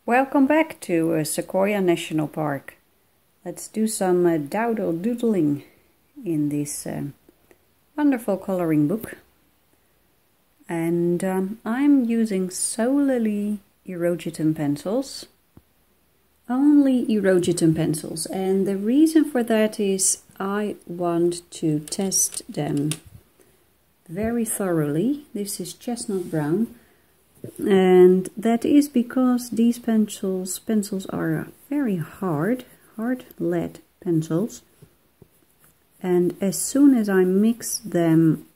Welcome back to Sequoia National Park. Let's do some dowdle doodling in this wonderful coloring book. And I'm using solely Irojiten pencils. Only Irojiten pencils. And the reason for that is I want to test them very thoroughly. This is chestnut brown. And that is because these pencils are very hard lead pencils, and as soon as I mix them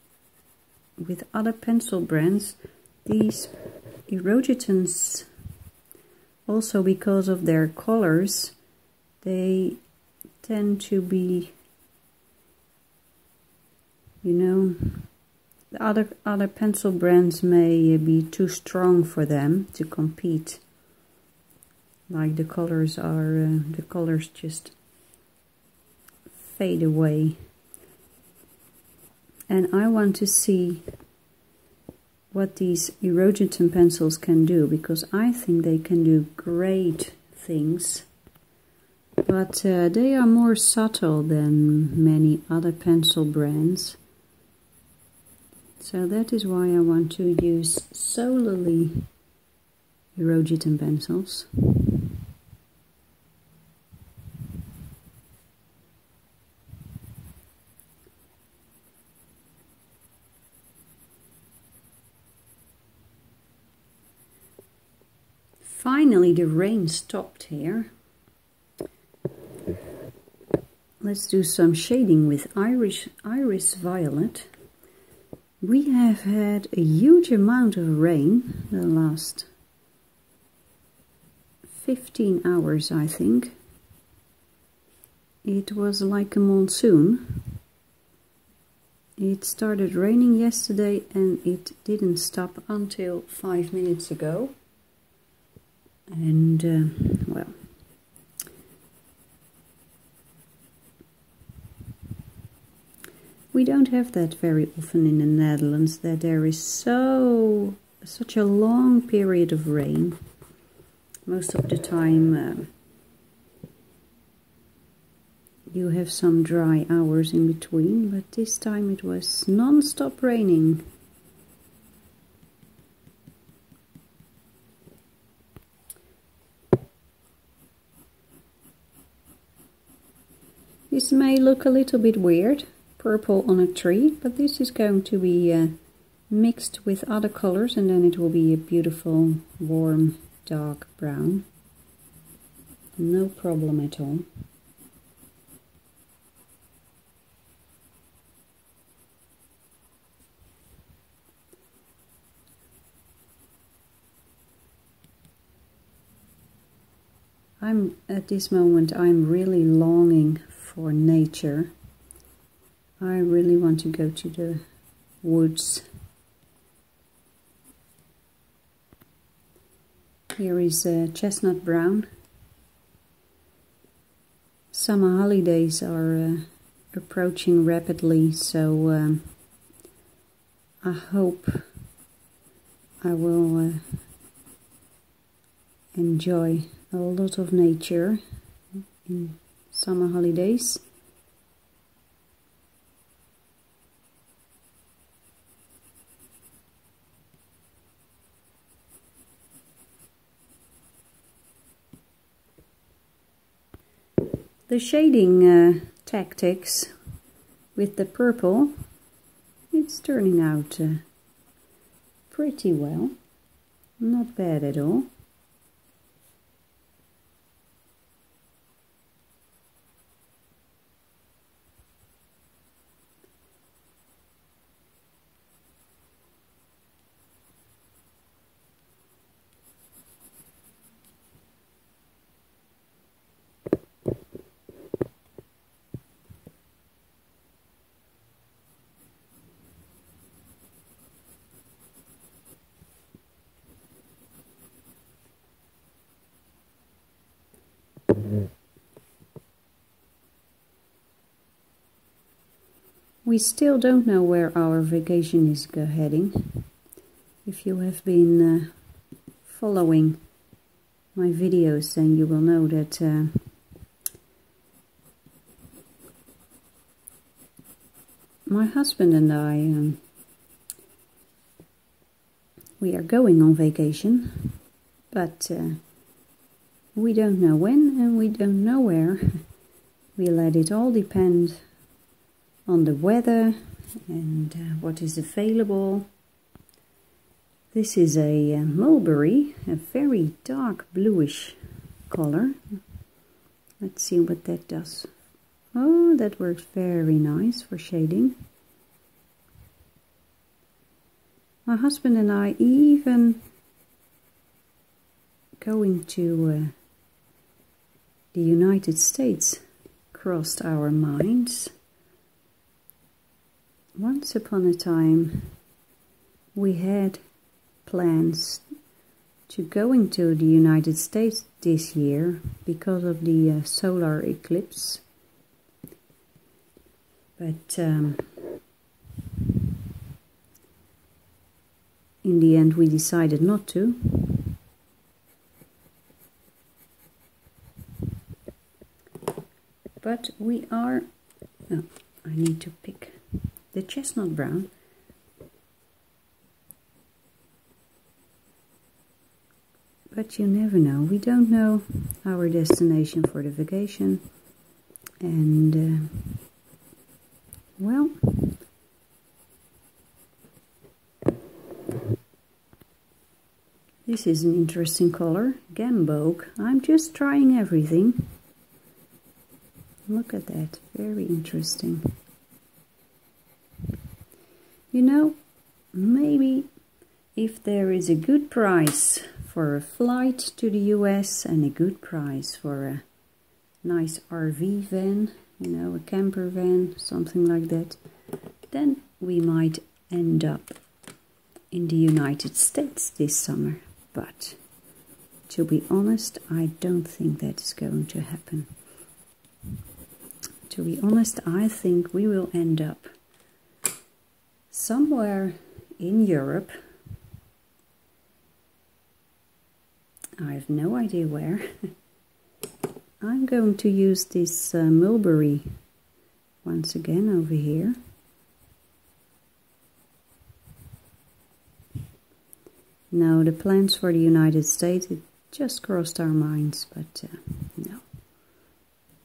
with other pencil brands, these Irojitens, also because of their colors, they tend to be, the other pencil brands may be too strong for them to compete. Like the colors just fade away. And I want to see what these Irojiten pencils can do, because I think they can do great things. But they are more subtle than many other pencil brands. So that is why I want to use solely Irojiten pencils. Finally, the rain stopped here. Let's do some shading with Iris Violet. We have had a huge amount of rain the last 15 hours, I think. It was like a monsoon. It started raining yesterday and it didn't stop until 5 minutes ago. And, well, we don't have that very often in the Netherlands, that there is such a long period of rain. Most of the time you have some dry hours in between, but this time it was non-stop raining. This may look a little bit weird, purple on a tree, but this is going to be mixed with other colors, and then it will be a beautiful warm dark brown. No problem at all. At this moment I'm really longing for nature. I really want to go to the woods. Here is chestnut brown. Summer holidays are approaching rapidly, so I hope I will enjoy a lot of nature in summer holidays. The shading tactics with the purple, it's turning out pretty well, not bad at all. We still don't know where our vacation is heading. If you have been following my videos, then you will know that my husband and I, we are going on vacation, but we don't know when and we don't know where. We let it all depend on the weather and what is available. This is a mulberry, a very dark bluish color. Let's see what that does. Oh, that works very nice for shading. My husband and I even going to the United States crossed our minds. Once upon a time we had plans to go into the United States this year because of the solar eclipse, but in the end we decided not to. But we are, oh, I need to pick the chestnut brown. But you never know. We don't know our destination for the vacation. And, well, this is an interesting color, Gamboge. I'm just trying everything. Look at that, very interesting. You know, maybe if there is a good price for a flight to the US and a good price for a nice RV van, you know, a camper van, something like that, then we might end up in the United States this summer. But to be honest, I don't think that is going to happen. To be honest, I think we will end up somewhere in Europe. I have no idea where. I'm going to use this mulberry once again over here. Now the plans for the United States, it just crossed our minds, but no.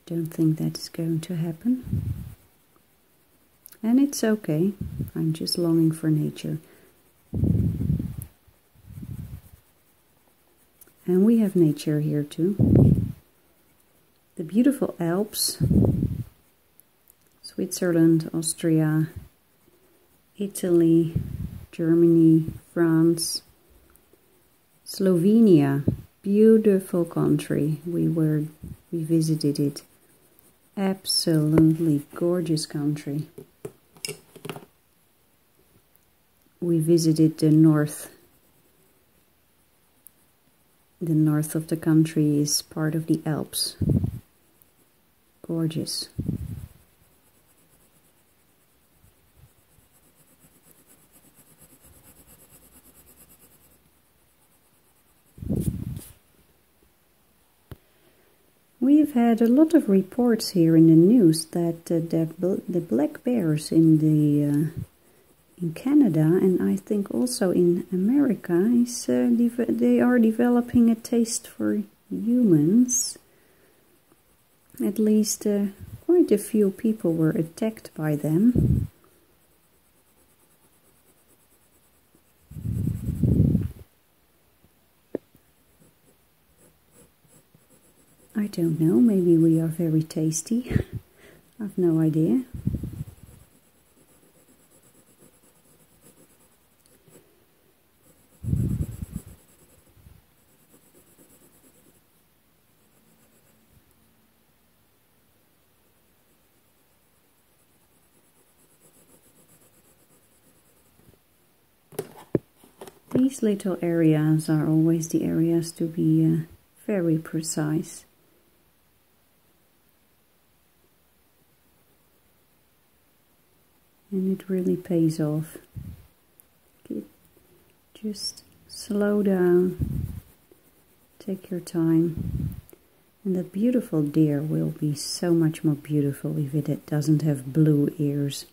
Don't think that is going to happen. And it's okay. I'm just longing for nature. And we have nature here too. The beautiful Alps. Switzerland, Austria, Italy, Germany, France, Slovenia. Beautiful country. We visited it. Absolutely gorgeous country. We visited the north. The north of the country is part of the Alps. Gorgeous. We've had a lot of reports here in the news that the black bears in Canada, and I think also in America, they are developing a taste for humans. At least quite a few people were attacked by them. I don't know, maybe we are very tasty. I've no idea. These little areas are always the areas to be very precise. And it really pays off. Just slow down, Take your time. And that beautiful deer will be so much more beautiful if it doesn't have blue ears.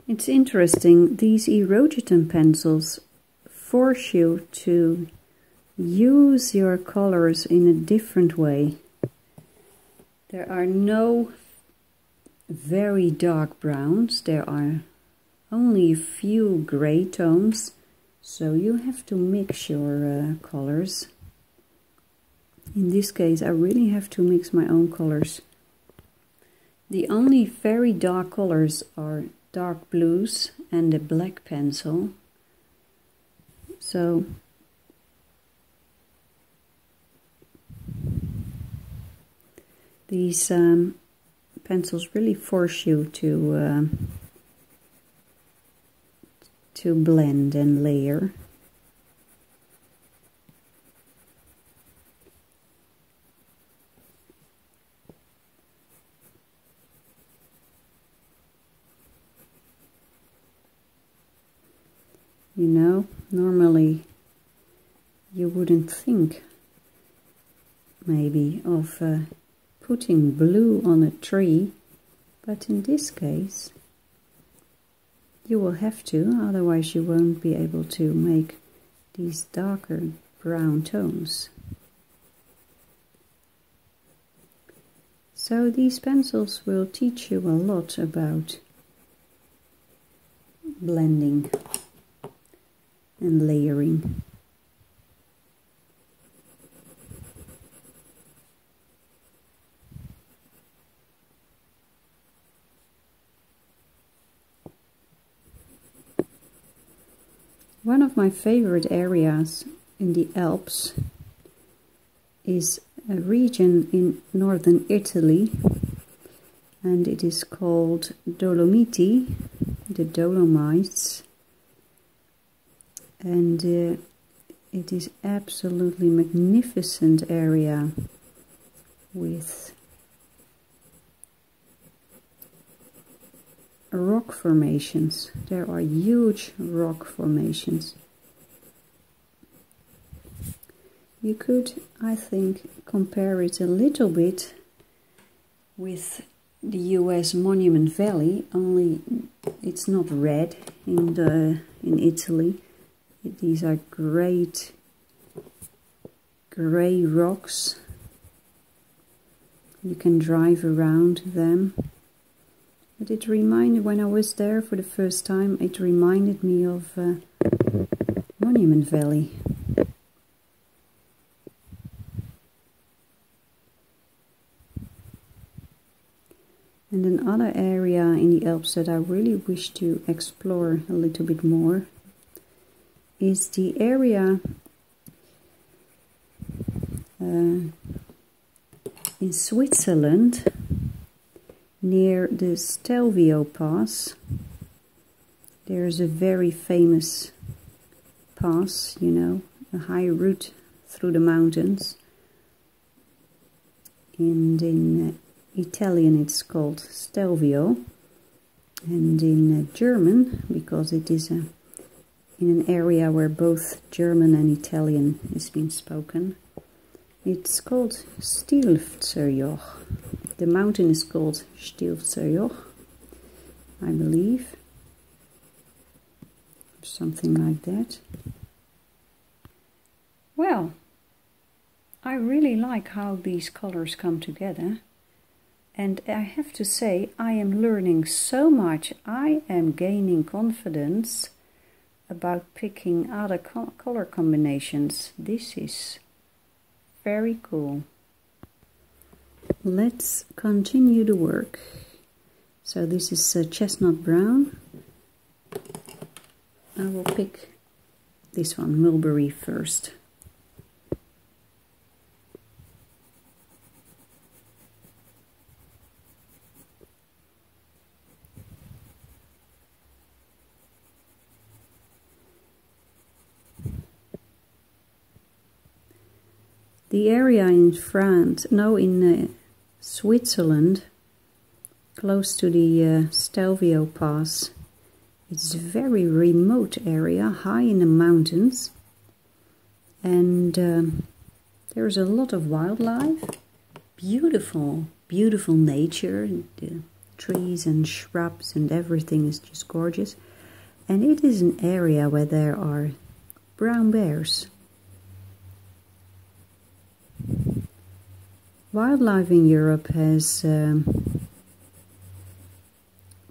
It's interesting, these Irojiten pencils force you to use your colors in a different way. There are no very dark browns, there are only a few gray tones, so you have to mix your colors. In this case I really have to mix my own colors. The only very dark colors are dark blues and a black pencil. So these pencils really force you to blend and layer. You know, normally you wouldn't think maybe of putting blue on a tree, but in this case you will have to, otherwise you won't be able to make these darker brown tones. So these pencils will teach you a lot about blending and layering. One of my favorite areas in the Alps is a region in northern Italy, and it is called Dolomiti, the Dolomites. And it is absolutely magnificent area with rock formations. There are huge rock formations. You could, I think, compare it a little bit with the US Monument Valley, only it's not red in Italy. These are great grey rocks. You can drive around them. But it reminded, when I was there for the first time, it reminded me of Monument Valley. And another area in the Alps that I really wish to explore a little bit more is the area in Switzerland near the Stelvio Pass. There's a very famous pass, you know, a high route through the mountains. And in Italian it's called Stelvio, and in German, because it is in an area where both German and Italian is being spoken, it's called Stilfserjoch. The mountain is called Stilfserjoch, I believe. Something like that. Well, I really like how these colors come together. And I have to say, I am learning so much. I am gaining confidence about picking other color combinations. This is very cool. Let's continue the work. So this is chestnut brown. I will pick this one, mulberry, first. The area in France, no, in Switzerland, close to the Stelvio Pass, it's a very remote area, high in the mountains, and there's a lot of wildlife, beautiful, beautiful nature, the trees and shrubs and everything is just gorgeous. And it is an area where there are brown bears. Wildlife in Europe has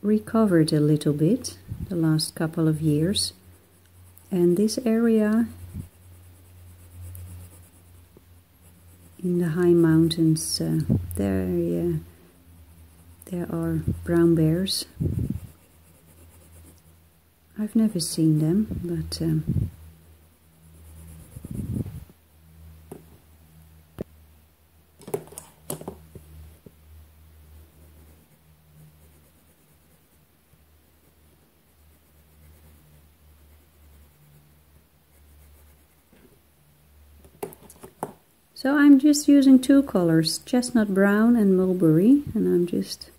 recovered a little bit the last couple of years, and this area in the high mountains, there are brown bears. I've never seen them, but so I'm just using two colors, chestnut brown and mulberry, and I'm just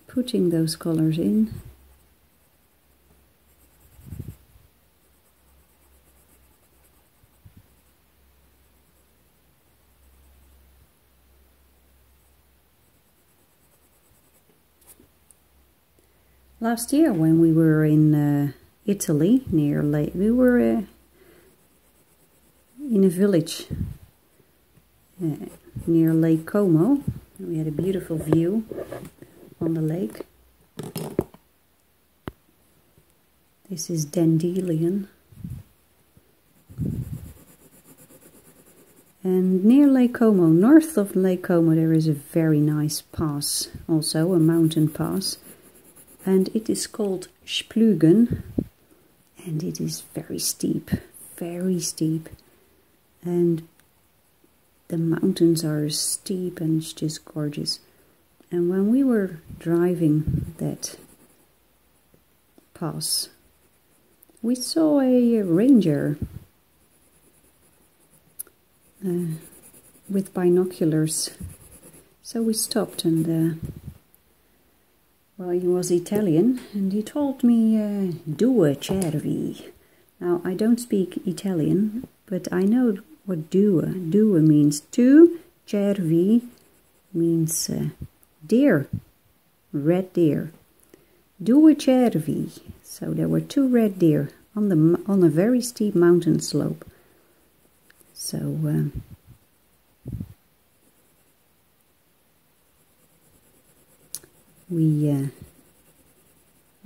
putting those colors in. Last year when we were in Italy, near Lake, we were in a village near Lake Como. We had a beautiful view on the lake. This is dandelion. And near Lake Como, north of Lake Como, there is a very nice pass, also a mountain pass. And it is called Splugen. And it is very steep, and the mountains are steep and it's just gorgeous. And when we were driving that pass, we saw a ranger with binoculars, so we stopped, and well, he was Italian, and he told me, due cervi. Now, I don't speak Italian, but I know what due. Due means two, cervi means deer, red deer. Due cervi. So there were two red deer on a very steep mountain slope. So we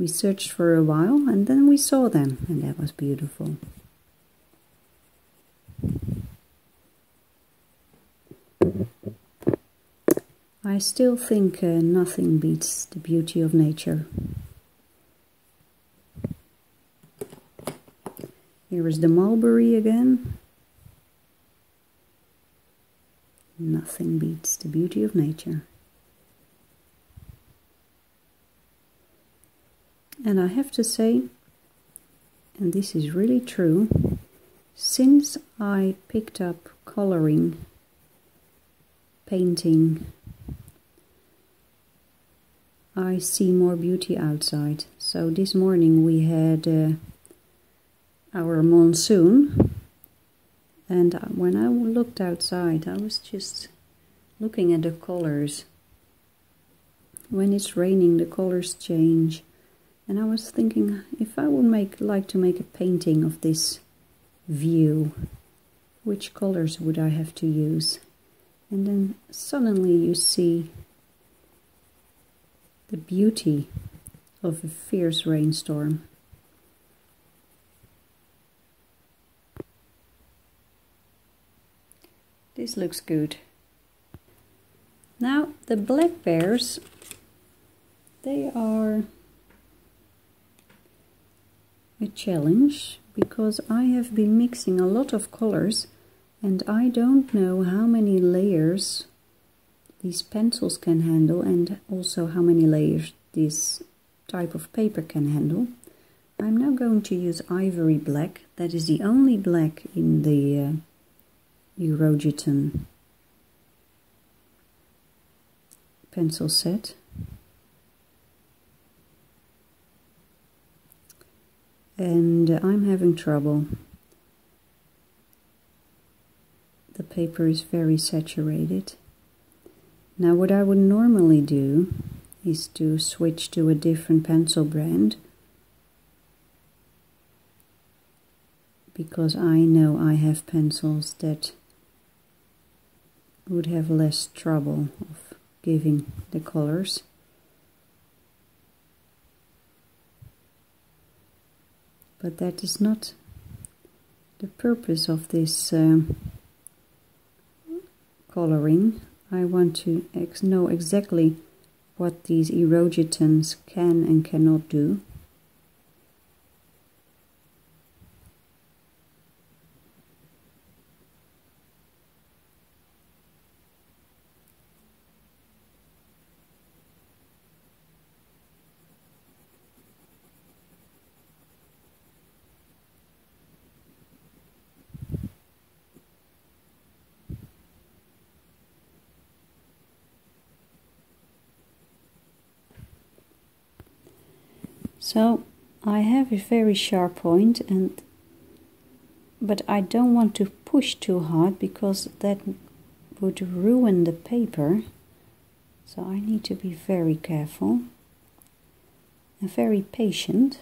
searched for a while, and then we saw them, and that was beautiful. I still think nothing beats the beauty of nature. Here is the mulberry again. Nothing beats the beauty of nature. And I have to say, and this is really true, since I picked up coloring, painting, I see more beauty outside. So this morning we had our monsoon, and when I looked outside, I was just looking at the colors. When it's raining, the colors change. And I was thinking, if I would like to make a painting of this view, which colors would I have to use? And then suddenly you see the beauty of a fierce rainstorm. This looks good. Now the black bears, they are a challenge, because I have been mixing a lot of colors and I don't know how many layers these pencils can handle, and also how many layers this type of paper can handle. I'm now going to use ivory black. That is the only black in the Irojiten pencil set. And I'm having trouble. The paper is very saturated. Now what I would normally do is to switch to a different pencil brand, because I know I have pencils that would have less trouble of giving the colors. But that is not the purpose of this coloring. I want to know exactly what these Irojitens can and cannot do. So I have a very sharp point, but I don't want to push too hard because that would ruin the paper. So I need to be very careful and very patient.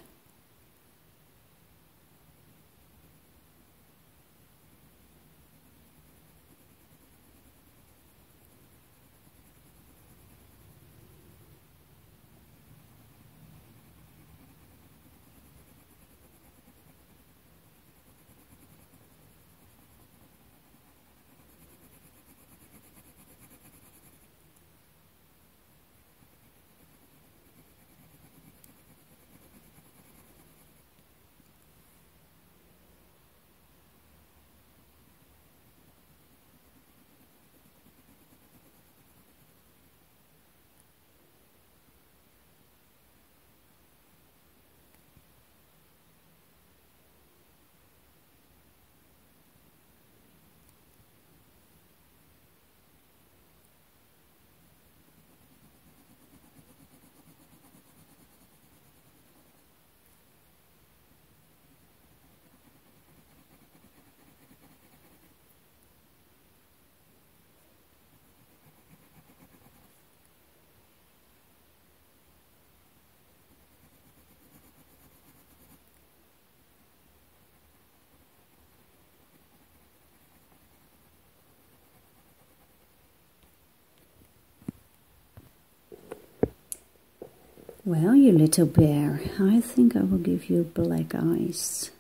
Well, you little bear, I think I will give you black eyes.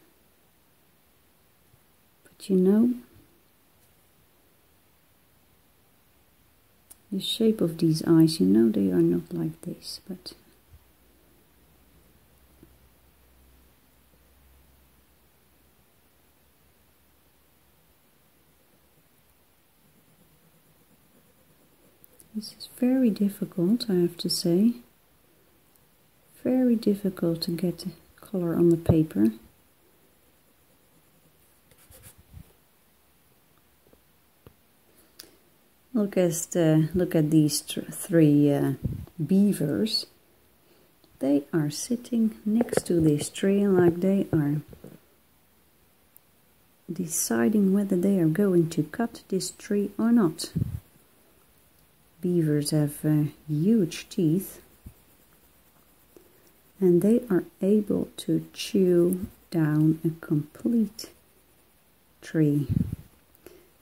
But you know, the shape of these eyes, you know they are not like this, but this is very difficult, I have to say. Very difficult to get color on the paper. Look at these three beavers. They are sitting next to this tree like they are deciding whether they are going to cut this tree or not. Beavers have huge teeth, and they are able to chew down a complete tree.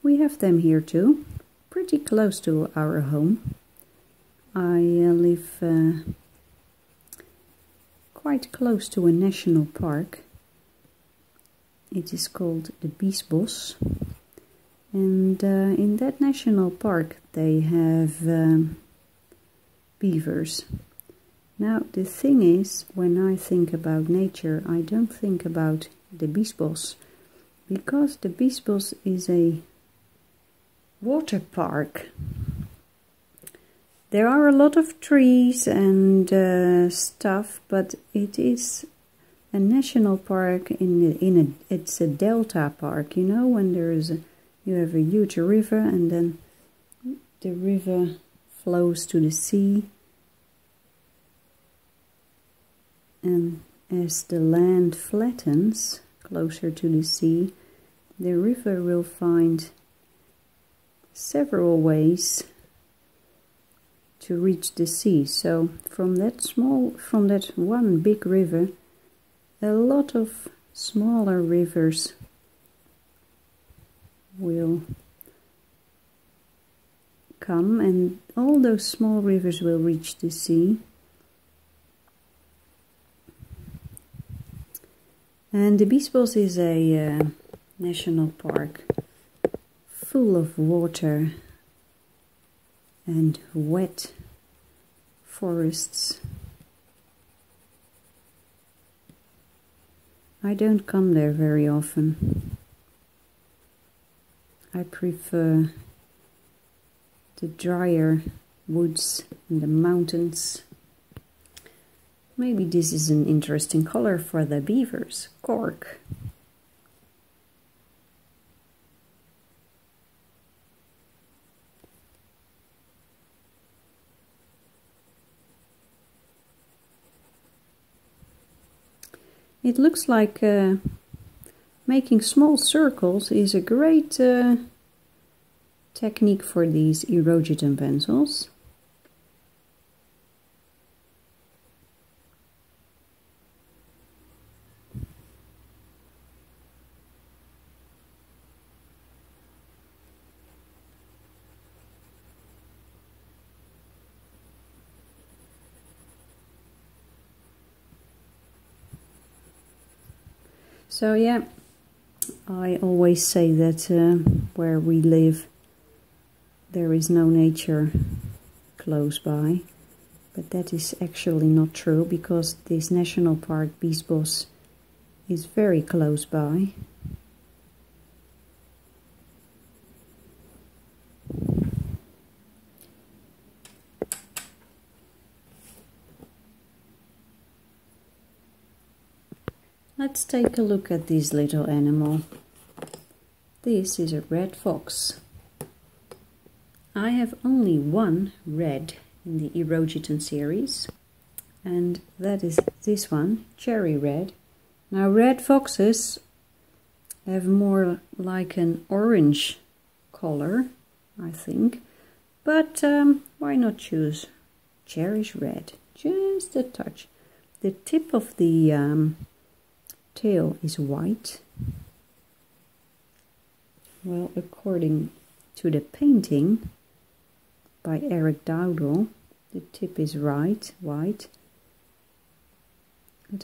We have them here too, pretty close to our home. I live quite close to a national park. It is called the Beavers, and in that national park they have beavers. Now the thing is, when I think about nature, I don't think about the Beavers, because the Beavers is a water park. There are a lot of trees and stuff, but it is a national park it's a delta park, you know, when you have a huge river and then the river flows to the sea, and as the land flattens closer to the sea, the river will find several ways to reach the sea. So from that one big river, a lot of smaller rivers will come, and all those small rivers will reach the sea. And the Beavers is a national park full of water and wet forests. I don't come there very often. I prefer the drier woods and the mountains. Maybe this is an interesting color for the beavers. Cork. It looks like making small circles is a great technique for these Irojiten pencils. So yeah, I always say that where we live there is no nature close by, but that is actually not true, because this national park Beavers is very close by. Let's take a look at this little animal. This is a red fox. I have only one red in the Irojiten series, and that is this one, cherry red. Now red foxes have more like an orange color, I think, but why not choose cherry's red? Just a touch. The tip of the tail is white. Well, according to the painting by Dowdle, the tip is white, but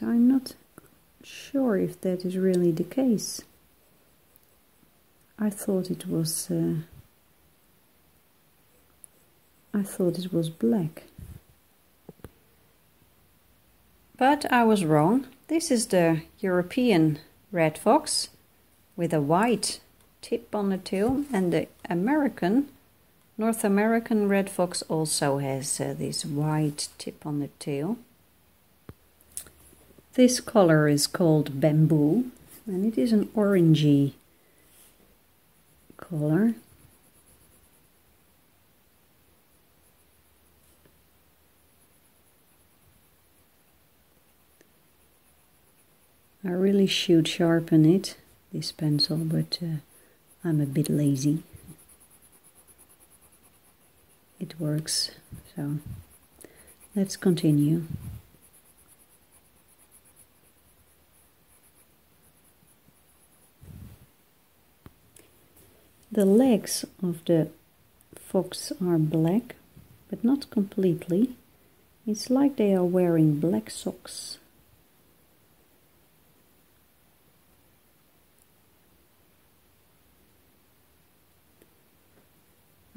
I'm not sure if that is really the case. I thought it was black, but I was wrong. This is the European red fox with a white tip on the tail, and the North American red fox also has this white tip on the tail. This color is called bamboo, and it is an orangey color. I really should sharpen this pencil, but I'm a bit lazy. It works, so let's continue. The legs of the fox are black, but not completely. It's like they are wearing black socks.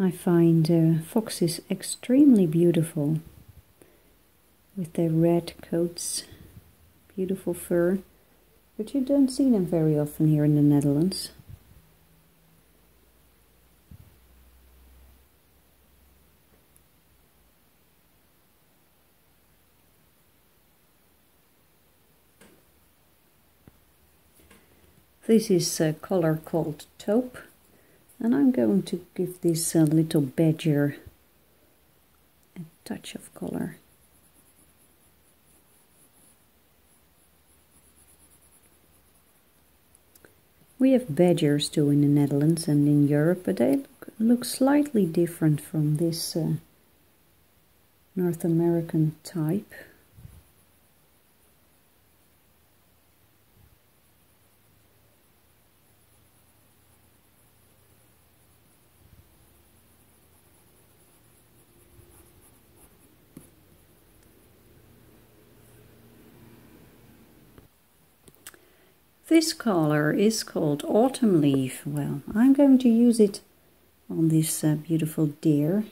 I find foxes extremely beautiful with their red coats, beautiful fur, but you don't see them very often here in the Netherlands. This is a color called taupe, and I'm going to give this little badger a touch of color. We have badgers too in the Netherlands and in Europe, but they look slightly different from this North American type. This color is called Autumn Leaf. Well, I'm going to use it on this beautiful deer.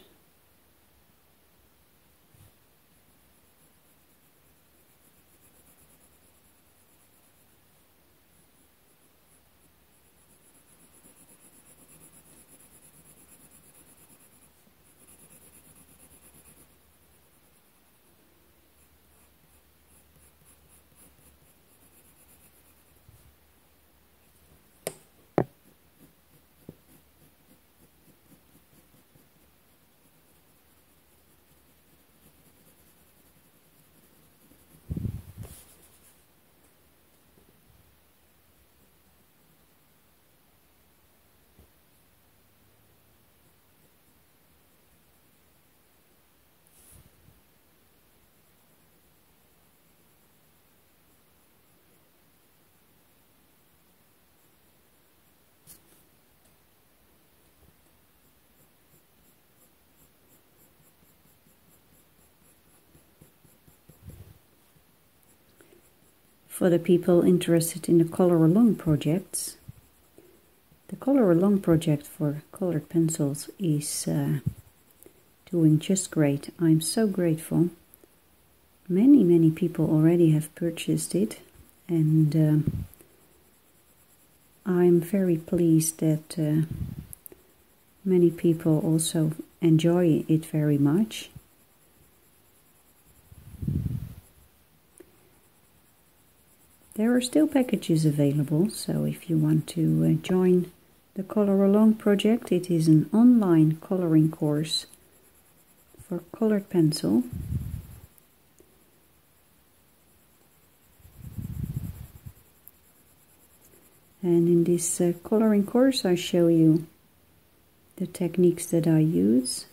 For the people interested in the Color Along projects, the Color Along project for colored pencils is doing just great. I'm so grateful. Many people already have purchased it, and I'm very pleased that many people also enjoy it very much. There are still packages available, so if you want to join the Color Along project, it is an online coloring course for colored pencil. And in this coloring course I show you the techniques that I use.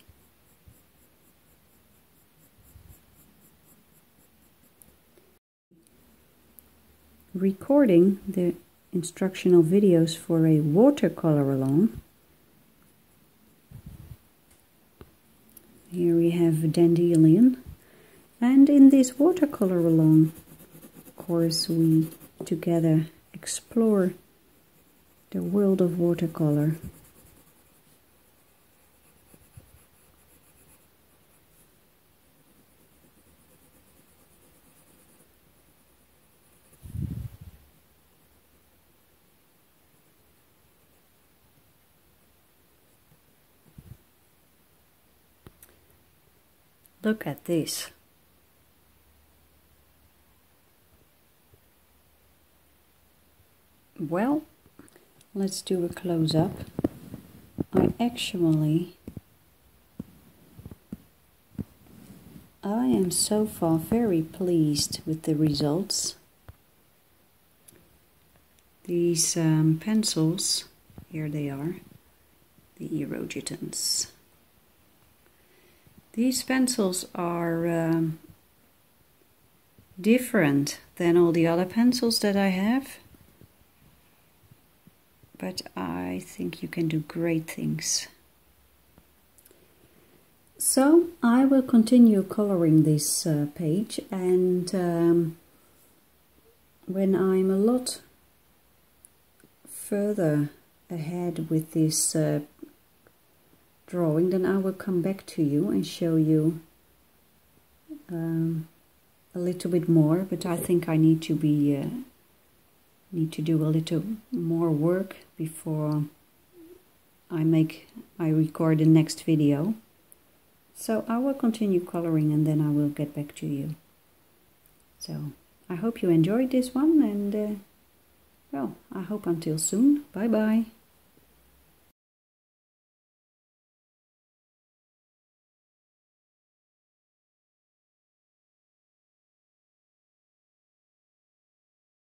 Recording the instructional videos for a watercolor along. Here we have a dandelion, and in this watercolor along course we together explore the world of watercolor. Look at this. Well, let's do a close-up. I am so far very pleased with the results. These pencils, here they are, the Irojitens. These pencils are different than all the other pencils that I have, but I think you can do great things. So I will continue coloring this page, and when I'm a lot further ahead with this drawing, then I will come back to you and show you a little bit more, but I think I need to do a little more work before I record the next video. So I will continue coloring and then I will get back to you. So I hope you enjoyed this one, and Well, I hope until soon. Bye bye.